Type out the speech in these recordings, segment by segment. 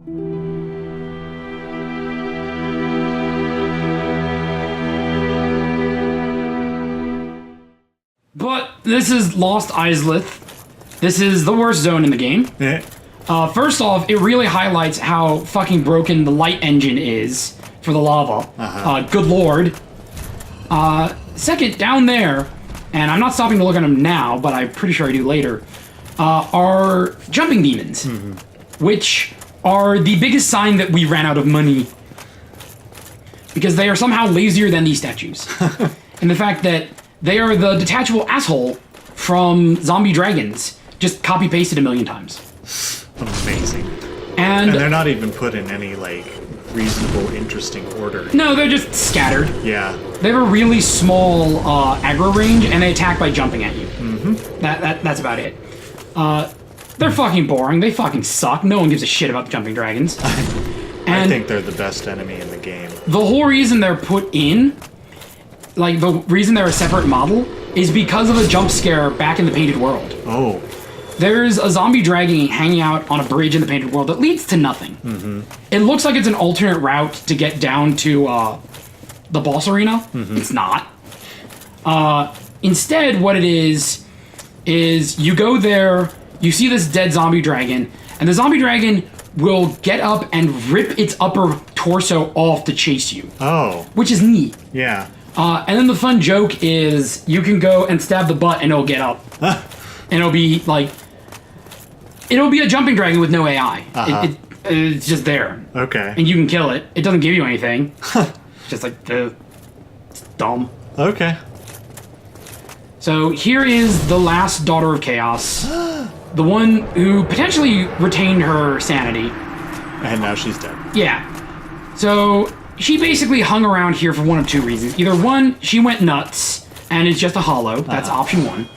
But this is Lost Isleth. This is the worst zone in the game. Yeah. First off, it really highlights how fucking broken the light engine is for the lava. Good lord. Second, down there, and I'm not stopping to look at them now, but I'm pretty sure I do later, are jumping demons, which are the biggest sign that we ran out of money. Because they are somehow lazier than these statues. And the fact that they are the detachable asshole from zombie dragons, just copy-pasted a million times. Amazing. And they're not even put in any, like, reasonable, interesting order. No, they're just scattered. Yeah. They have a really small aggro range, and they attack by jumping at you. That's about it. They're fucking boring. They fucking suck. No one gives a shit about the jumping dragons. I think they're the best enemy in the game. The whole reason they're put in, like, the reason they're a separate model, is because of a jump scare back in the Painted World. Oh. There's a zombie dragon hanging out on a bridge in the Painted World that leads to nothing. It looks like it's an alternate route to get down to the boss arena. It's not. Instead, what it is you go there, you see this dead zombie dragon, and the zombie dragon will get up and rip its upper torso off to chase you. Oh. Which is neat. Yeah. And then the fun joke is you can go and stab the butt and it'll get up. And it'll be like... It'll be a jumping dragon with no AI. It's just there. Okay. And you can kill it. It doesn't give you anything. Just like, it's dumb. Okay. So here is the last Daughter of Chaos. The one who potentially retained her sanity. And now she's dead. Yeah. So she basically hung around here for one of two reasons. Either one, she went nuts and is just a hollow. That's option one.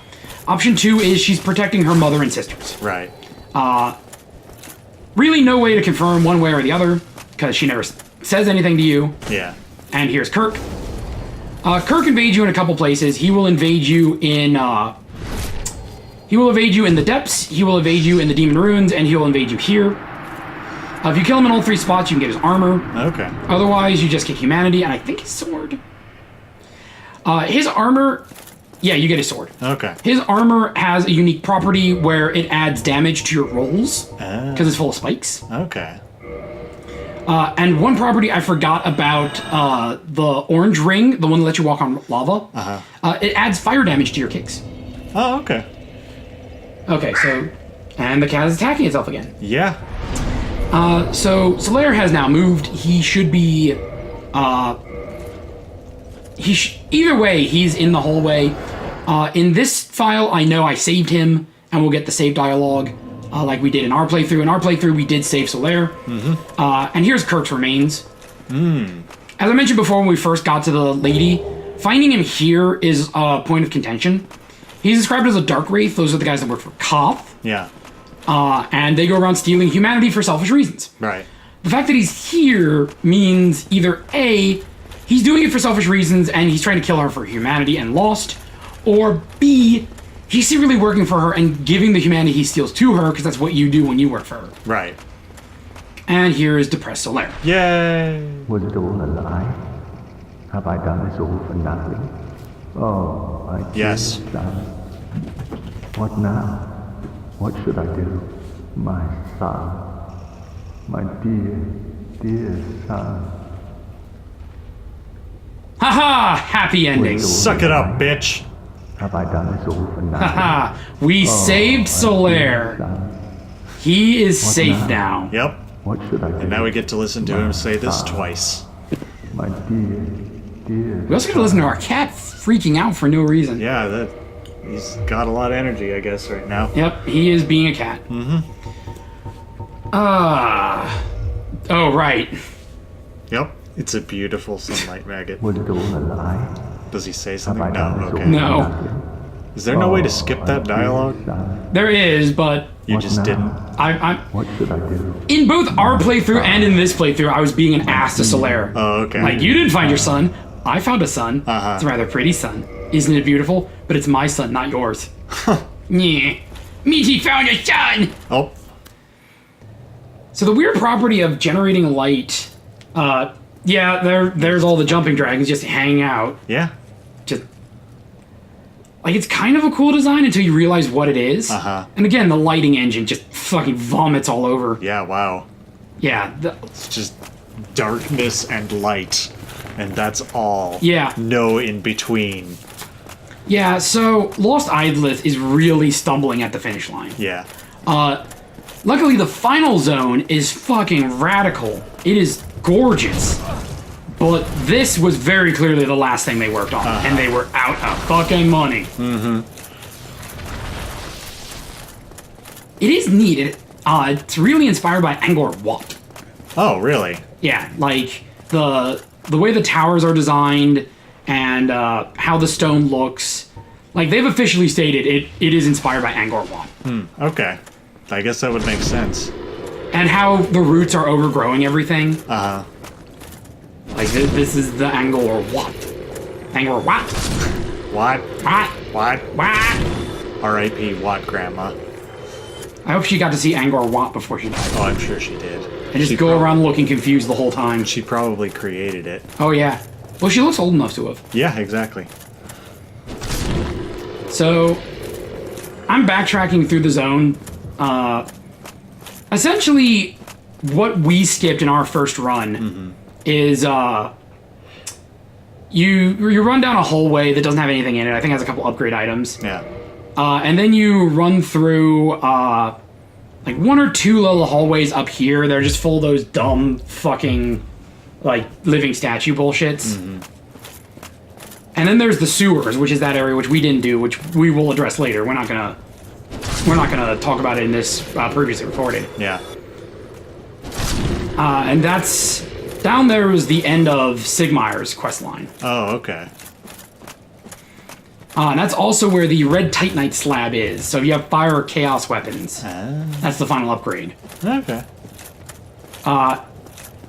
Option two is she's protecting her mother and sisters. Right. Really no way to confirm one way or the other, because she never says anything to you. Yeah. And here's Kirk. Kirk invades you in a couple places. He will invade you in the depths, he will evade you in the demon ruins, and he will invade you here. If you kill him in all three spots, you can get his armor. Okay. Otherwise, you just get humanity, and I think his sword. His armor... Yeah, you get his sword. Okay. His armor has a unique property where it adds damage to your rolls, because it's full of spikes. Okay. And one property I forgot about, the orange ring, the one that lets you walk on lava, it adds fire damage to your kicks. Oh, okay. Okay, so... And the cat is attacking itself again. Yeah. So Solaire has now moved. He should be... either way, he's in the hallway. In this file, I know I saved him, and we'll get the save dialogue like we did in our playthrough. In our playthrough, we did save Solaire. And here's Kirk's remains. As I mentioned before when we first got to the lady, finding him here is a point of contention. He's described as a Dark Wraith. Those are the guys that work for Koth. Yeah. And they go around stealing humanity for selfish reasons. Right. The fact that he's here means either A, he's doing it for selfish reasons and he's trying to kill her for humanity and lost, or B, he's secretly working for her and giving the humanity he steals to her because that's what you do when you work for her. Right. And here is Depressed Solaire. Yay! Was it all a lie? Have I done this all for nothing? Oh, I Yes. son. What now? What should I do? My son. My dear, dear son. Haha! Happy ending. Suck it up, bitch. Have I done this all for nothing? Haha! We saved Solaire. He is safe now. Yep. What should I do? And now we get to listen to him say this twice. My dear, dear. We also get to listen to our cat freaking out for no reason. Yeah, he's got a lot of energy, I guess, right now. Yep, he is being a cat. Oh, right. Yep. It's a beautiful sunlight maggot. Was it all a lie? Does he say Have something? I No, done this all okay. for No. nothing? Is there no way to skip that dialogue? There is, but You just didn't. I'm What should I do? in both our playthrough and in this playthrough, I was being an ass to Solaire. Oh, okay. Like, you didn't find your son. I found a son. It's a rather pretty son. Isn't it beautiful? But it's my son, not yours. Yeah. Meaty found a son! Oh. So the weird property of generating light, yeah, there's all the jumping dragons just hanging out. Yeah. Just like it's kind of a cool design until you realize what it is. And again, the lighting engine just fucking vomits all over. Yeah, wow. Yeah. It's just darkness and light, and that's all. Yeah. No in between. Yeah, so Lost Idlith is really stumbling at the finish line. Yeah. Luckily, the final zone is fucking radical. It is gorgeous. But this was very clearly the last thing they worked on, and they were out of fucking money. It is neat. It's really inspired by Angkor Wat. Oh, really? Yeah, like the way the towers are designed and how the stone looks. Like, they've officially stated it is inspired by Angkor Wat. Okay. I guess that would make sense. And how the roots are overgrowing everything. Like, this is the Angkor Wat. Angkor Wat. What? What? What? R.I.P. What, Grandma? I hope she got to see Angkor Wat before she died. Oh, I'm sure she did. And just go around looking confused the whole time. She probably created it. Oh, yeah. Well, she looks old enough to have. Yeah, exactly. So, I'm backtracking through the zone. Essentially, what we skipped in our first run is you run down a hallway that doesn't have anything in it. I think it has a couple upgrade items. Yeah. And then you run through like one or two little hallways up here. They're just full of those dumb fucking like living statue bullshits. And then there's the sewers, which is that area which we didn't do, which we will address later. We're not gonna talk about it in this previously recorded. Yeah. And that's down there was the end of Sigmire's quest line. Oh, okay. And that's also where the red Titanite slab is. So if you have fire or chaos weapons, that's the final upgrade. Okay.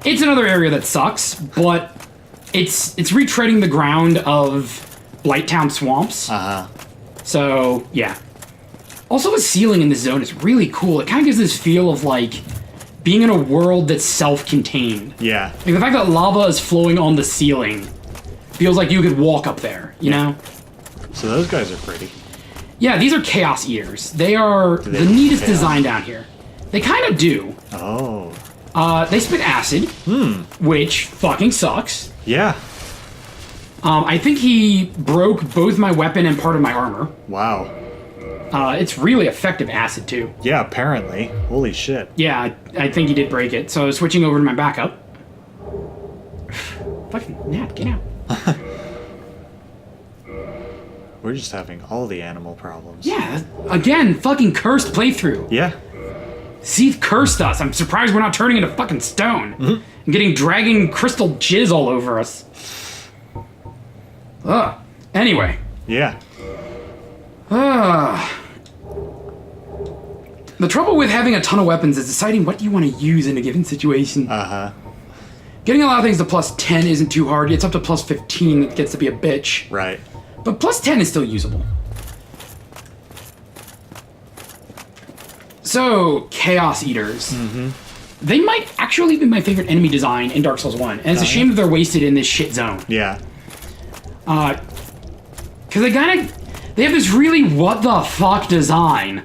It's another area that sucks, but it's retreading the ground of Blighttown swamps. So yeah. Also, the ceiling in this zone is really cool. It kind of gives this feel of like being in a world that's self-contained. Yeah. Like the fact that lava is flowing on the ceiling feels like you could walk up there. You know. So those guys are pretty. Yeah, these are Chaos Eaters. They are the neatest design down here. They kind of do. Oh. They spit acid, which fucking sucks. Yeah. I think he broke both my weapon and part of my armor. Wow. It's really effective acid, too. Yeah, apparently. Holy shit. Yeah, I think he did break it. So switching over to my backup. Fucking Nat, get out. We're just having all the animal problems. Yeah, again, fucking cursed playthrough. Yeah. Seath cursed us. I'm surprised we're not turning into fucking stone. And getting dragon crystal jizz all over us. Ugh. Anyway. Yeah. The trouble with having a ton of weapons is deciding what you want to use in a given situation. Getting a lot of things to plus 10 isn't too hard. It's up to plus 15 that gets to be a bitch. Right. But plus 10 is still usable. So, Chaos Eaters. They might actually be my favorite enemy design in Dark Souls 1. And it's a shame that they're wasted in this shit zone. Yeah. Because they have this really what the fuck design.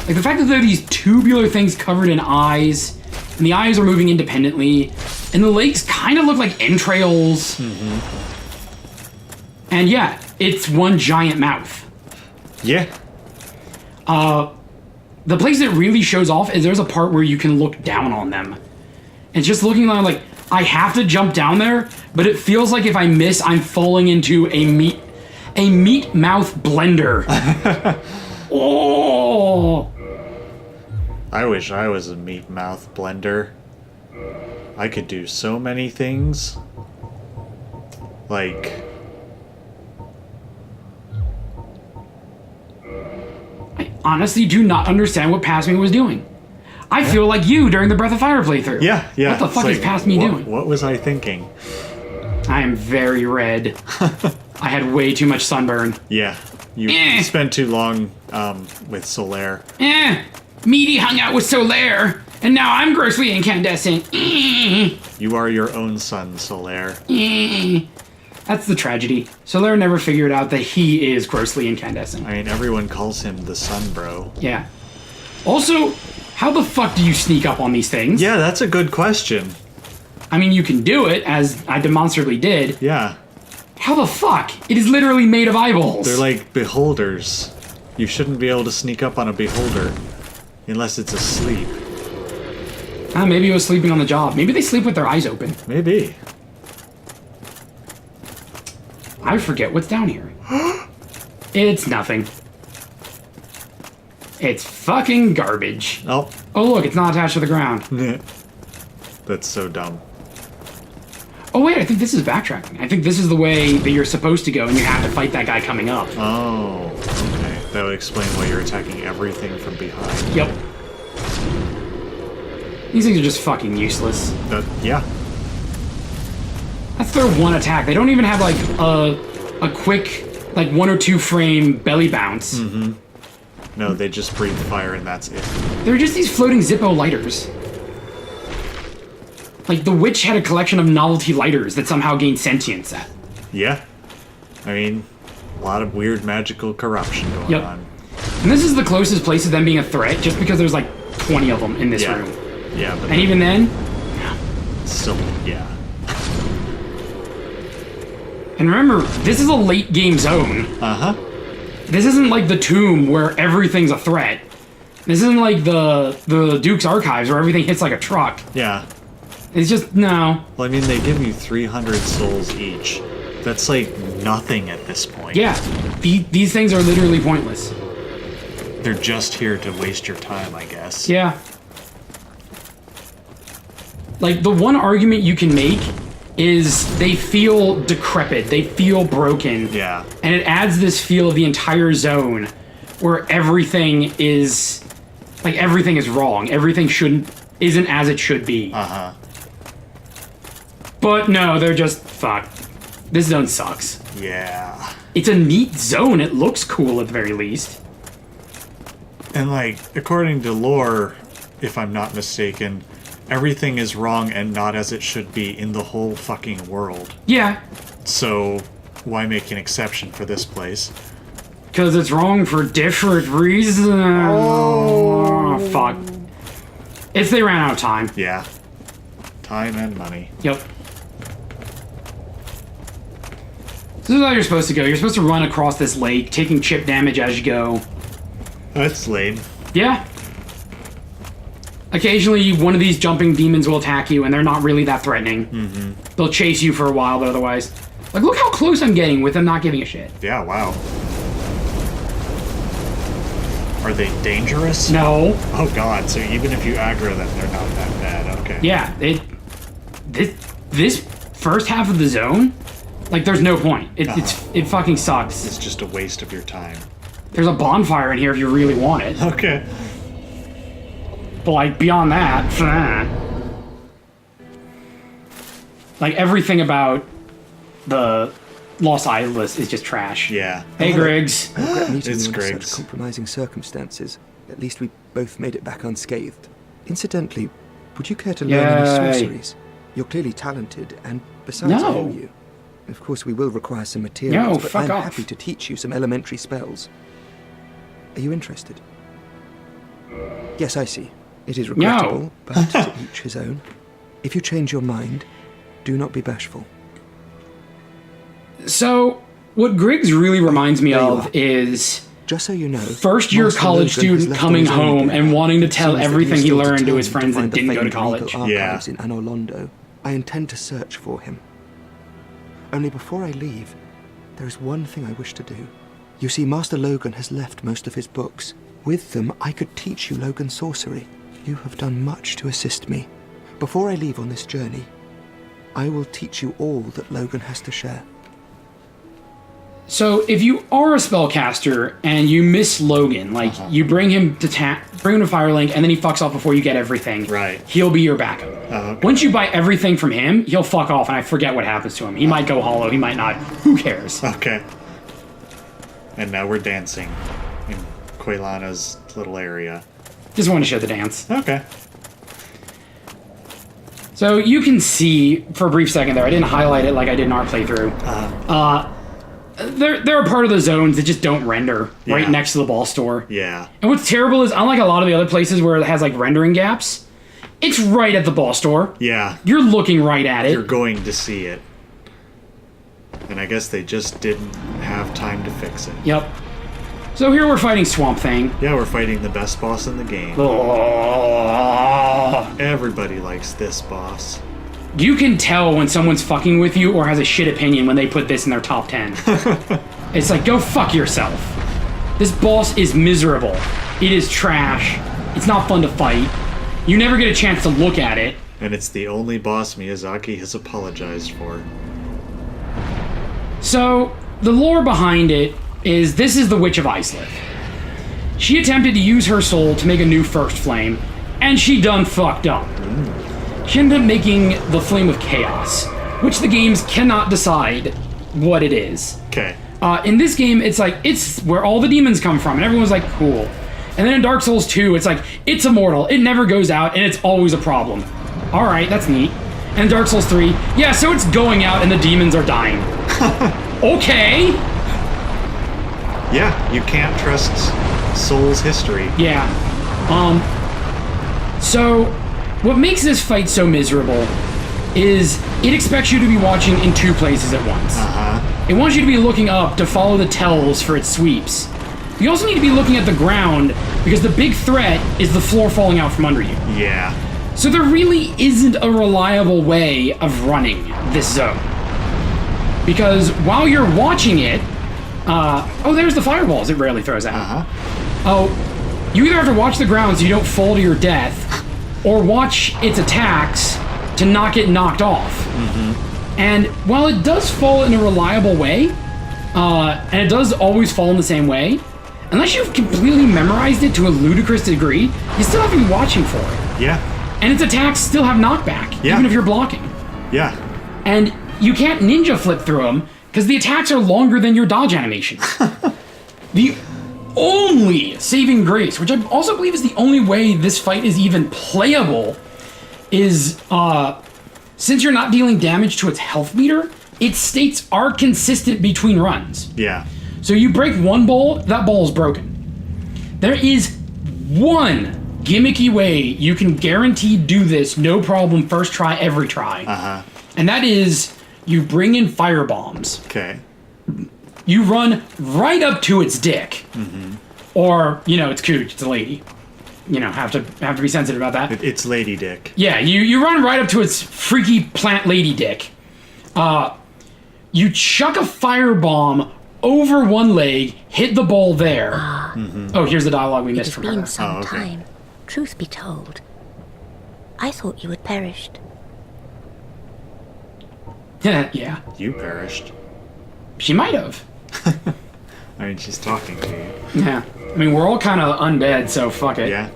Like the fact that they're these tubular things covered in eyes, and the eyes are moving independently, and the legs kind of look like entrails. And yeah, it's one giant mouth. Yeah. The place that really shows off is there's a part where you can look down on them. And just looking like, I have to jump down there, but it feels like if I miss, I'm falling into a meat mouth blender. Oh! I wish I was a meat mouth blender. I could do so many things. Like... I honestly do not understand what Past Me was doing. I feel like you during the Breath of Fire playthrough. Yeah. What the fuck is Past Me doing? What was I thinking? I am very red. I had way too much sunburn. Yeah. You spent too long with Solaire. Meaty hung out with Solaire. And now I'm grossly incandescent. You are your own sun, Solaire. That's the tragedy. Solaire never figured out that he is grossly incandescent. I mean, everyone calls him the sun, bro. Yeah. Also, how the fuck do you sneak up on these things? Yeah, that's a good question. I mean, you can do it, as I demonstrably did. Yeah. How the fuck? It is literally made of eyeballs. They're like beholders. You shouldn't be able to sneak up on a beholder. Unless it's asleep. Maybe it was sleeping on the job. Maybe they sleep with their eyes open. Maybe. I forget what's down here. It's nothing. It's fucking garbage. Oh. Oh look, it's not attached to the ground. That's so dumb. Oh wait, I think this is backtracking. I think this is the way that you're supposed to go and you have to fight that guy coming up. Oh, okay. That would explain why you're attacking everything from behind. Yep. These things are just fucking useless. Yeah. That's their one attack. They don't even have like a quick, like 1 or 2 frame belly bounce. Mm-hmm. No, they just breathe fire and that's it. They're just these floating Zippo lighters. Like the witch had a collection of novelty lighters that somehow gained sentience at. Yeah. I mean, a lot of weird magical corruption going on. And this is the closest place to them being a threat, just because there's like 20 of them in this room. Yeah, but and even then, still, yeah. And remember, this is a late game zone. Uh-huh. This isn't like the Tomb where everything's a threat. This isn't like the Duke's Archives where everything hits like a truck. Yeah. It's just, no. Well, I mean, they give you 300 souls each. That's like nothing at this point. Yeah. These things are literally pointless. They're just here to waste your time, I guess. Yeah. Like, the one argument you can make is they feel decrepit. They feel broken. Yeah. And it adds this feel of the entire zone where everything is... like, everything is wrong. Everything isn't as it should be. Uh-huh. But no, they're just... fuck. This zone sucks. Yeah. It's a neat zone. It looks cool at the very least. And, like, according to lore, if I'm not mistaken, everything is wrong and not as it should be in the whole fucking world. Yeah. So, why make an exception for this place? Because it's wrong for different reasons. Oh, fuck. It's they ran out of time. Yeah. Time and money. Yep. This is how you're supposed to go. You're supposed to run across this lake, taking chip damage as you go. That's lame. Yeah. Occasionally, one of these jumping demons will attack you, and they're not really that threatening. Mm-hmm. They'll chase you for a while, but otherwise... like, look how close I'm getting with them not giving a shit. Yeah, wow. Are they dangerous? No. Oh god, so even if you aggro them, they're not that bad. Okay. Yeah, this first half of the zone, like, there's no point. It fucking sucks. It's just a waste of your time. There's a bonfire in here if you really want it. Okay. But, like, beyond that, like, everything about the Los Islas is just trash. Yeah. Hey, Griggs. I regret meeting It's you under Griggs. such compromising circumstances. At least we both made it back unscathed. Incidentally, would you care to learn any Yay. sorceries? You're clearly talented, and besides, I No. know you. Of course, we will require some materials, No, but fuck I'm off. happy to teach you some elementary spells. Are you interested? Yes, I see. It is regrettable, but to each his own. If you change your mind, do not be bashful. So, what Griggs really reminds me There you of are. is Just so you know, first-year Master college Logan has student left coming on his own home again. and wanting to It tell seems that everything is he still learned to his determined friends that find the didn't go to famed college. legal Yeah. archives in Anor Londo. I intend to search for him. Only before I leave, there is one thing I wish to do. You see, Master Logan has left most of his books. With them, I could teach you Logan sorcery. You have done much to assist me. Before I leave on this journey, I will teach you all that Logan has to share. So, if you are a spellcaster and you miss Logan, like, you bring him to Firelink, and then he fucks off before you get everything. Right. He'll be your backup. Okay. Once you buy everything from him, he'll fuck off, and I forget what happens to him. He might go hollow, he might not. Who cares? Okay. And now we're dancing in Quaylana's little area. Just wanted to show the dance. Okay. So you can see, for a brief second there, I didn't highlight it like I did in our playthrough. There are part of the zones that just don't render right next to the ball store. Yeah. And what's terrible is, unlike a lot of the other places where it has like rendering gaps, it's right at the ball store. Yeah. You're looking right at it. You're going to see it. And I guess they just didn't have time to fix it. Yep. So here we're fighting Swamp Thing. Yeah, we're fighting the best boss in the game. Oh. Everybody likes this boss. You can tell when someone's fucking with you or has a shit opinion when they put this in their top 10. It's like, go fuck yourself. This boss is miserable. It is trash. It's not fun to fight. You never get a chance to look at it. And it's the only boss Miyazaki has apologized for. So, the lore behind it is this is the Witch of Islith. She attempted to use her soul to make a new First Flame, and she done fucked up. She ended up making the Flame of Chaos, which the games cannot decide what it is. Okay. In this game, it's like, it's where all the demons come from, and everyone's like, cool. And then in Dark Souls 2, it's like, it's immortal, it never goes out, and it's always a problem. Alright, that's neat. And in Dark Souls 3, yeah, so it's going out and the demons are dying. Okay! Yeah, you can't trust Soul's history. Yeah. So, what makes this fight so miserable is it expects you to be watching in two places at once. It wants you to be looking up to follow the tells for its sweeps. You also need to be looking at the ground because the big threat is the floor falling out from under you. Yeah. So there really isn't a reliable way of running this zone. Because while you're watching it, oh, there's the fireballs it rarely throws out. Oh, you either have to watch the ground so you don't fall to your death, or watch its attacks to not get knocked off. And while it does fall in a reliable way, and it does always fall in the same way, unless you've completely memorized it to a ludicrous degree, you still have to be watching for it. Yeah. And its attacks still have knockback, even if you're blocking. Yeah. And you can't ninja flip through them, because the attacks are longer than your dodge animation. The only saving grace, which I also believe is the only way this fight is even playable, is since you're not dealing damage to its health meter, its states are consistent between runs. Yeah. So you break one bowl, that bowl is broken. There is one gimmicky way you can guaranteed do this, no problem, first try, every try. And that is, you bring in fire bombs. Okay. You run right up to its dick. Or, you know, it's cooch, it's a lady. You know, have to be sensitive about that. It's Lady Dick. Yeah, you run right up to its freaky plant lady dick. You chuck a firebomb over one leg, hit the bowl there. Oh, here's the dialogue we missed from her. It has been some time. Truth be told, I thought you had perished. Yeah. You perished. She might have. I mean, she's talking to you. Yeah. I mean, we're all kind of undead, so fuck it. Yeah.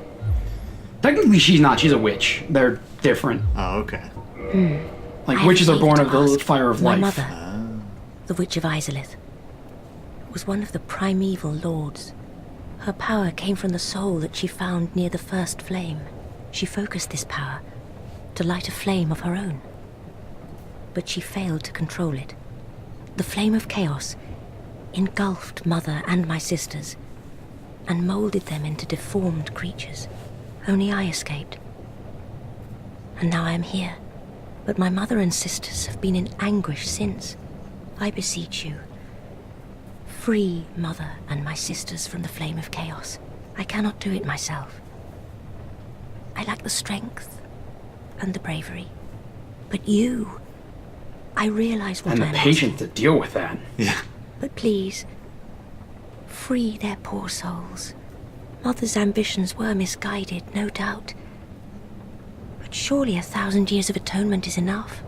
Technically, she's not. She's a witch. They're different. Oh, okay. Like, witches are born of the fire of life. My mother, the Witch of Islith, was one of the primeval lords. Her power came from the soul that she found near the first flame. She focused this power to light a flame of her own. But she failed to control it. The flame of chaos engulfed Mother and my sisters and molded them into deformed creatures. Only I escaped. And now I am here. But my mother and sisters have been in anguish since. I beseech you, free Mother and my sisters from the flame of chaos. I cannot do it myself. I lack the strength and the bravery. But you, I realize what And the I'm patience asking. to deal with that. Yeah. But please, free their poor souls. Mother's ambitions were misguided, no doubt. But surely 1,000 years of atonement is enough.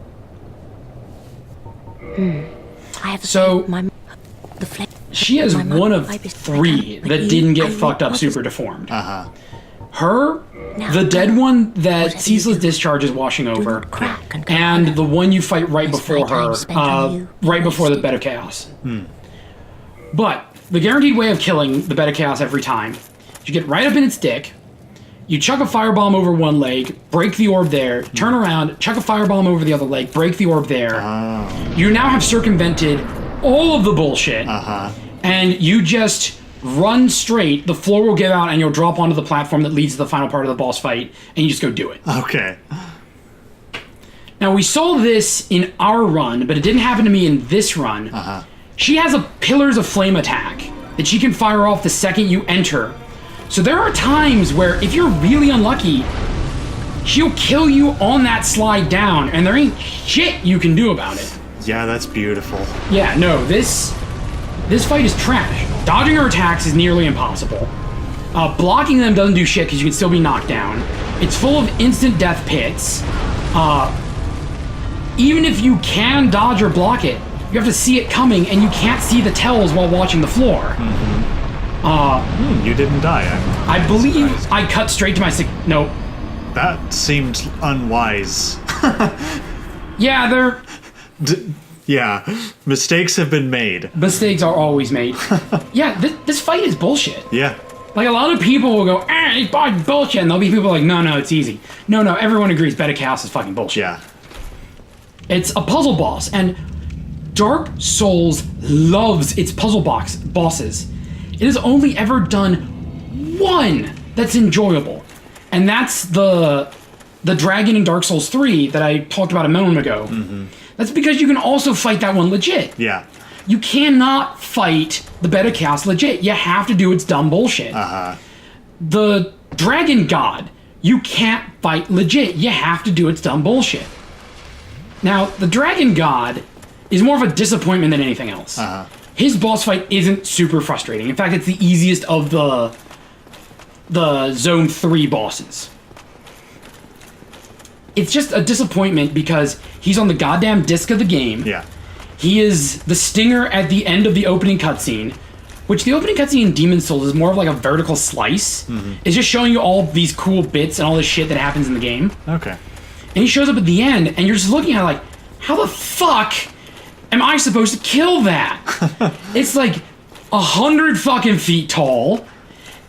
I have So, the flame. she is My mother- one of I 3 but that you- didn't get I fucked up mother's- super deformed. Uh-huh. Her, Now, the dead one that whatever you Ceaseless do, Discharge is washing over, not crack and go and under. the one you fight right Rest my before time her, spent on you, right before the wasted. Bed of Chaos. But the guaranteed way of killing the Bed of Chaos every time, you get right up in its dick, You chuck a firebomb over one leg, break the orb there, turn around, chuck a firebomb over the other leg, break the orb there. You now have circumvented all of the bullshit. And you just run straight, the floor will give out, and you'll drop onto the platform that leads to the final part of the boss fight, and you just go do it. Okay. Now, we saw this in our run, but it didn't happen to me in this run. She has a Pillars of Flame attack that she can fire off the second you enter. So there are times where, if you're really unlucky, she'll kill you on that slide down, and there ain't shit you can do about it. Yeah, that's beautiful. Yeah, no, this fight is trash. Dodging her attacks is nearly impossible. Blocking them doesn't do shit because you can still be knocked down. It's full of instant death pits. Even if you can dodge or block it, you have to see it coming, and you can't see the tells while watching the floor. You didn't die. I believe I cut straight to my nope. That seemed unwise. Yeah, they're... Yeah, mistakes have been made. Mistakes are always made. Yeah, this fight is bullshit. Yeah. Like, a lot of people will go, it's fucking bullshit, and there'll be people like, no, it's easy. No, everyone agrees Beta Chaos is fucking bullshit. Yeah. It's a puzzle boss, and Dark Souls loves its puzzle bosses. It has only ever done one that's enjoyable, and that's the dragon in Dark Souls 3 that I talked about a moment ago. That's because you can also fight that one legit. Yeah. You cannot fight the Beta Chaos legit. You have to do its dumb bullshit. The Dragon God, you can't fight legit. You have to do its dumb bullshit. Now, the Dragon God is more of a disappointment than anything else. His boss fight isn't super frustrating. In fact, it's the easiest of the Zone 3 bosses. It's just a disappointment because he's on the goddamn disc of the game. Yeah. He is the stinger at the end of the opening cutscene, which the opening cutscene in Demon's Souls is more of like a vertical slice. It's just showing you all these cool bits and all this shit that happens in the game. Okay. And he shows up at the end, and you're just looking at it like, how the fuck am I supposed to kill that? It's like 100 fucking feet tall.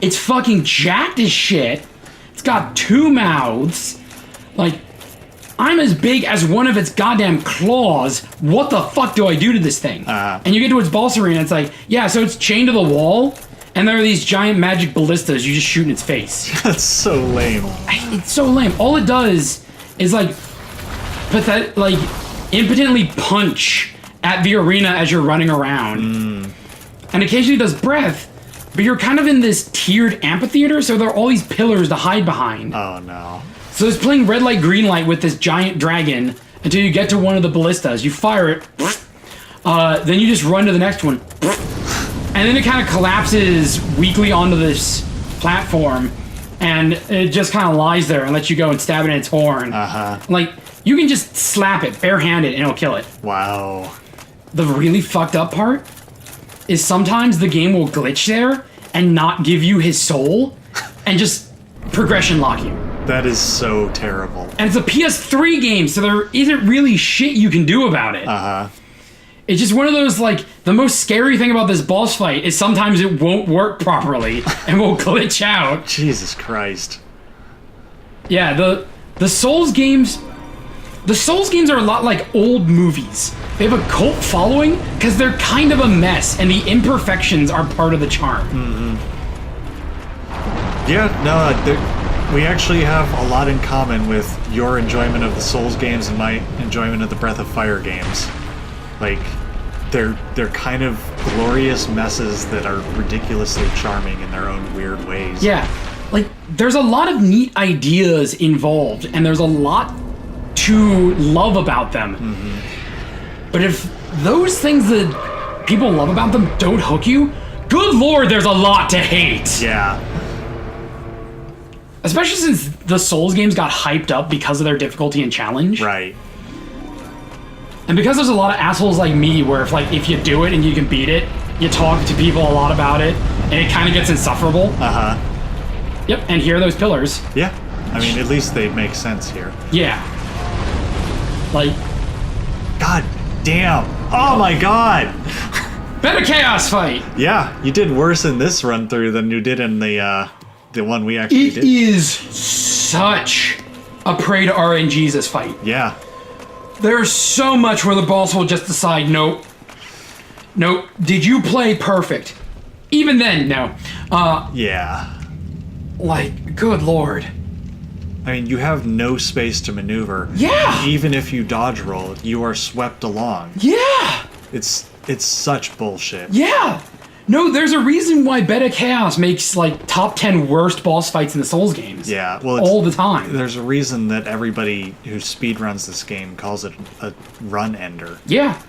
It's fucking jacked as shit. It's got 2 mouths. Like, I'm as big as one of its goddamn claws. What the fuck do I do to this thing? And you get to its boss arena, it's like, yeah, so it's chained to the wall, and there are these giant magic ballistas you just shoot in its face. That's so lame. It's so lame. All it does is like impotently punch at the arena as you're running around. And occasionally does breath, but you're kind of in this tiered amphitheater, so there are all these pillars to hide behind. Oh no. So it's playing red light, green light with this giant dragon until you get to one of the ballistas. You fire it, then you just run to the next one, and then it kind of collapses weakly onto this platform, and it just kind of lies there and lets you go and stab it in its horn. Like, you can just slap it barehanded and it'll kill it. Wow. The really fucked up part is sometimes the game will glitch there and not give you his soul and just progression lock you. That is so terrible. And it's a PS3 game, so there isn't really shit you can do about it. It's just one of those, like, the most scary thing about this boss fight is sometimes it won't work properly and will glitch out. Jesus Christ. Yeah, the Souls games... The Souls games are a lot like old movies. They have a cult following because they're kind of a mess, and the imperfections are part of the charm. Yeah, no, we actually have a lot in common with your enjoyment of the Souls games and my enjoyment of the Breath of Fire games. Like, they're kind of glorious messes that are ridiculously charming in their own weird ways. Yeah, like, there's a lot of neat ideas involved, and there's a lot to love about them. But if those things that people love about them don't hook you, good lord, there's a lot to hate. Yeah. Especially since the Souls games got hyped up because of their difficulty and challenge. Right. And because there's a lot of assholes like me where if you do it and you can beat it, you talk to people a lot about it, and it kind of gets insufferable. Yep, and here are those pillars. Yeah. I mean, at least they make sense here. Yeah. Like... God damn. Oh my god! Better chaos fight! Yeah, you did worse in this run through than you did in the The one we actually It did. is such a prey to RNGs, this fight. Yeah. There's so much where the boss will just decide, nope. Nope. Did you play perfect? Even then, no. Yeah. Like, good lord. I mean, you have no space to maneuver. Yeah! Even if you dodge roll, you are swept along. Yeah! It's such bullshit. Yeah! No, there's a reason why Beta Chaos makes, like, top 10 worst boss fights in the Souls games. Yeah, well, all the time. There's a reason that everybody who speedruns this game calls it a run ender. Yeah.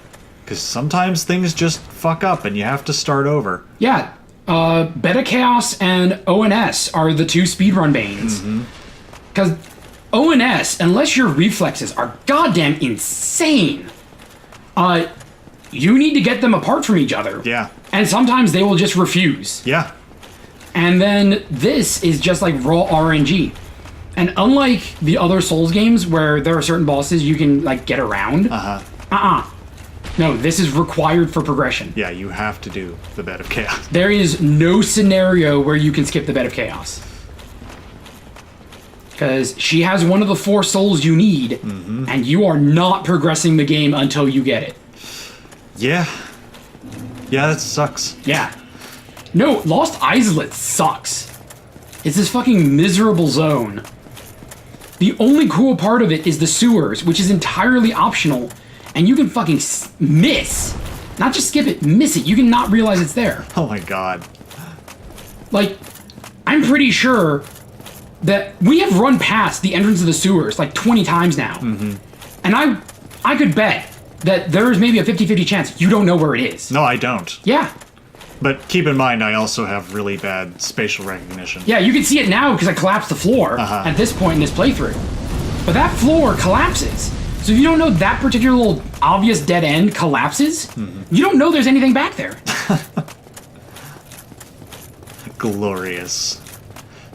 Because sometimes things just fuck up and you have to start over. Yeah. Beta Chaos and ONS are the two speedrun banes. Because ONS, unless your reflexes are goddamn insane, you need to get them apart from each other. Yeah. And sometimes they will just refuse. Yeah. And then this is just like raw RNG. And unlike the other Souls games where there are certain bosses you can like get around, no, this is required for progression. Yeah, you have to do the Bed of Chaos. There is no scenario where you can skip the Bed of Chaos. Because she has one of the 4 souls you need, and you are not progressing the game until you get it. Yeah. Yeah, that sucks. Yeah. No, Lost Isolith sucks. It's this fucking miserable zone. The only cool part of it is the sewers, which is entirely optional, and you can fucking miss. Not just skip it, miss it. You can not realize it's there. Oh my god. Like, I'm pretty sure that we have run past the entrance of the sewers like 20 times now. And I could bet that there's maybe a 50-50 chance you don't know where it is. No, I don't. Yeah. But keep in mind, I also have really bad spatial recognition. Yeah, you can see it now because I collapsed the floor at this point in this playthrough. But that floor collapses. So if you don't know that particular little obvious dead end collapses, you don't know there's anything back there. Glorious.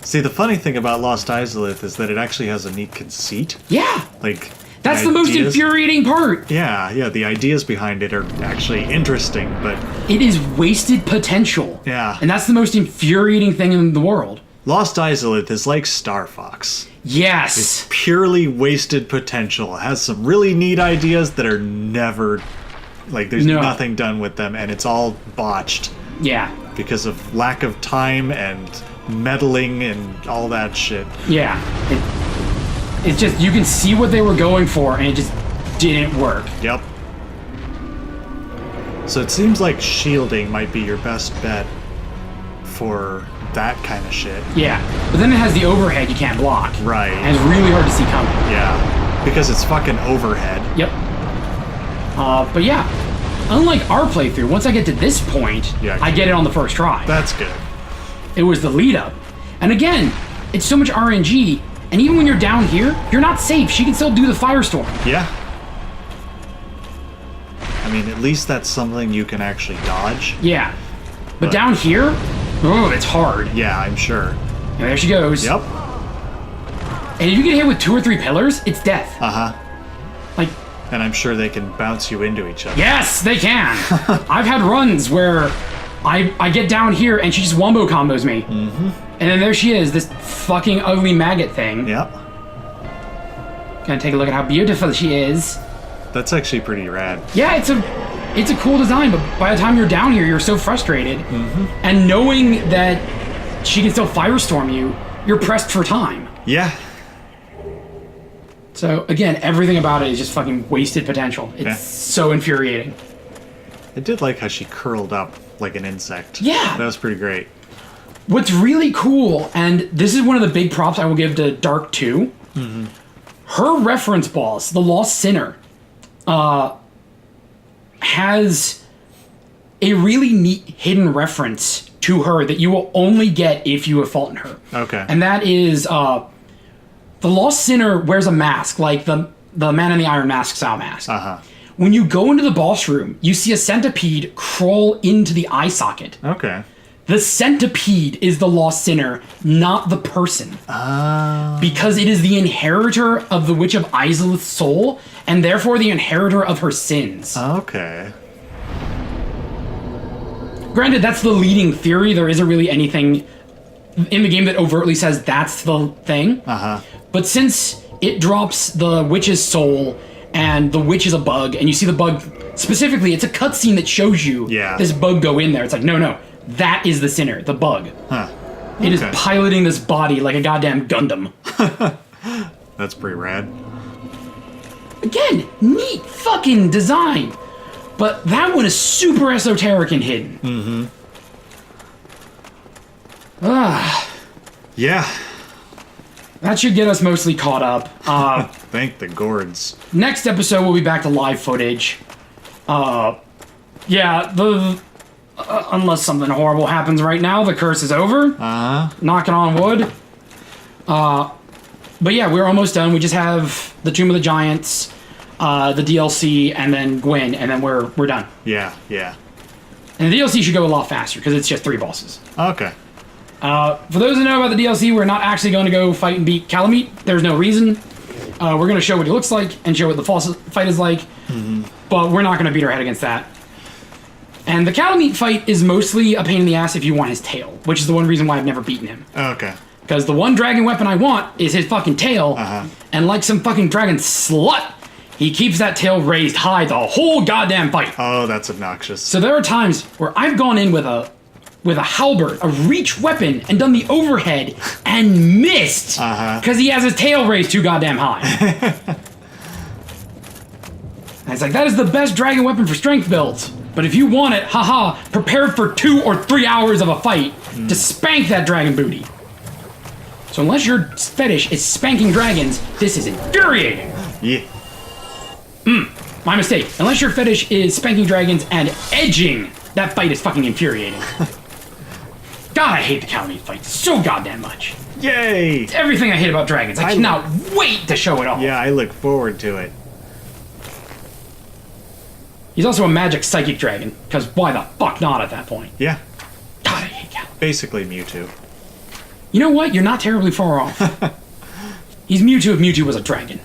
See, the funny thing about Lost Isolith is that it actually has a neat conceit. Yeah. Like, That's the most ideas- infuriating part. Yeah, the ideas behind it are actually interesting, but It is wasted potential. Yeah. And that's the most infuriating thing in the world. Lost Isolith is like Star Fox. Yes. Purely wasted potential. It has some really neat ideas that are never, like, there's No. nothing done with them, and it's all botched Yeah. because of lack of time and meddling and all that shit. Yeah. It's just, you can see what they were going for, and it just didn't work. Yep. So it seems like shielding might be your best bet for that kind of shit. Yeah. But then it has the overhead you can't block. Right. And it's really hard to see coming. Yeah. Because it's fucking overhead. Yep. But yeah, unlike our playthrough, once I get to this point, Yeah. I get it on the first try. That's good. It was the lead up. And again, it's so much RNG, and even when you're down here, you're not safe. She can still do the firestorm. Yeah. I mean, at least that's something you can actually dodge. Yeah. But down here, oh, it's hard. Yeah, I'm sure. And there she goes. Yep. And if you get hit with 2 or 3 pillars, it's death. Uh-huh. Like, And I'm sure they can bounce you into each other. yes, they can. I've had runs where I get down here and she just wombo combos me. And then there she is, this fucking ugly maggot thing. Yep. Gonna take a look at how beautiful she is. That's actually pretty rad. Yeah, it's a cool design, but by the time you're down here, you're so frustrated. And knowing that she can still firestorm you, you're pressed for time. Yeah. So again, everything about it is just fucking wasted potential. It's Yeah. so infuriating. I did like how she curled up like an insect. Yeah. That was pretty great. What's really cool, and this is one of the big props I will give to Dark 2, her reference boss, the Lost Sinner, has a really neat hidden reference to her that you will only get if you have fought her. Okay. And that is, the Lost Sinner wears a mask, like the Man in the Iron Mask style mask. Uh-huh. When you go into the boss room, you see a centipede crawl into the eye socket. Okay. The centipede is the Lost Sinner, not the person. Because it is the inheritor of the Witch of Isolith's soul, and therefore the inheritor of her sins. Okay. Granted, that's the leading theory. There isn't really anything in the game that overtly says that's the thing. But since it drops the witch's soul and the witch is a bug, and you see the bug specifically, it's a cutscene that shows you this bug go in there. It's like, no, that is the sinner, the bug. It is piloting this body like a goddamn Gundam. That's pretty rad. Again, neat fucking design. But that one is super esoteric and hidden. Yeah. That should get us mostly caught up. Thank the gourds. Next episode, we'll be back to live footage. Unless something horrible happens right now, the curse is over. Knocking on wood. But yeah, we're almost done. We just have the Tomb of the Giants, the DLC, and then Gwyn, and then we're done. Yeah. And the DLC should go a lot faster, because it's just 3 bosses. Okay. For those who know about the DLC, we're not actually going to go fight and beat Calamite. There's no reason. We're going to show what he looks like, and show what the fight is like. But we're not going to beat our head against that. And the Calamite fight is mostly a pain in the ass if you want his tail, which is the one reason why I've never beaten him. Okay. Because the one dragon weapon I want is his fucking tail, and like some fucking dragon slut, he keeps that tail raised high the whole goddamn fight. Oh, that's obnoxious. So there are times where I've gone in with a halberd, a reach weapon, and done the overhead and missed because he has his tail raised too goddamn high. And it's like, that is the best dragon weapon for strength builds. But if you want it, prepare for 2 or 3 hours of a fight to spank that dragon booty. So unless your fetish is spanking dragons, this is infuriating. Yeah. My mistake. Unless your fetish is spanking dragons and edging, that fight is fucking infuriating. God, I hate the Calamite fight so goddamn much. Yay! It's everything I hate about dragons. I cannot wait to show it off. Yeah, I look forward to it. He's also a magic psychic dragon, because why the fuck not at that point? Yeah. God, I hate Calamite. Basically Mewtwo. You know what? You're not terribly far off. He's Mewtwo if Mewtwo was a dragon.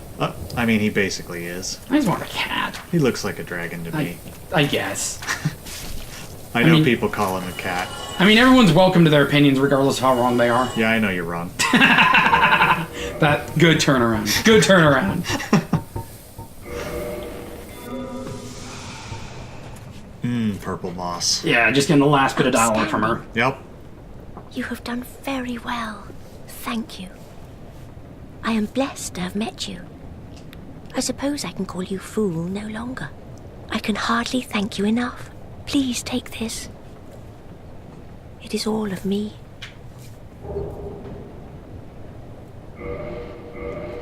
I mean, he basically is. I just want a cat. He looks like a dragon to me. I guess. I know people call him a cat. I mean, everyone's welcome to their opinions regardless of how wrong they are. Yeah, I know you're wrong. That good turnaround. Good turnaround. Purple moss. Yeah, just getting the last bit of dialogue from her. Yep. You have done very well. Thank you. I am blessed to have met you. I suppose I can call you fool no longer. I can hardly thank you enough. Please take this. It is all of me.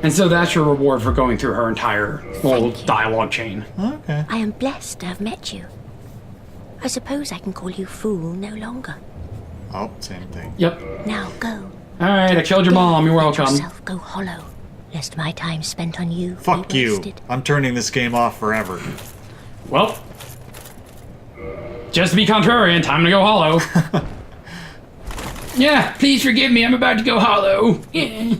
And so that's your reward for going through her entire little dialogue chain. Okay. I am blessed to have met you. I suppose I can call you fool no longer. Oh, same thing. Yep. Now go. Alright, I killed your mom. You're welcome. Let yourself go hollow, lest my time spent on you Fuck be you. wasted. I'm turning this game off forever. Well, just to be contrarian, time to go hollow. Yeah, please forgive me. I'm about to go hollow. Yeah.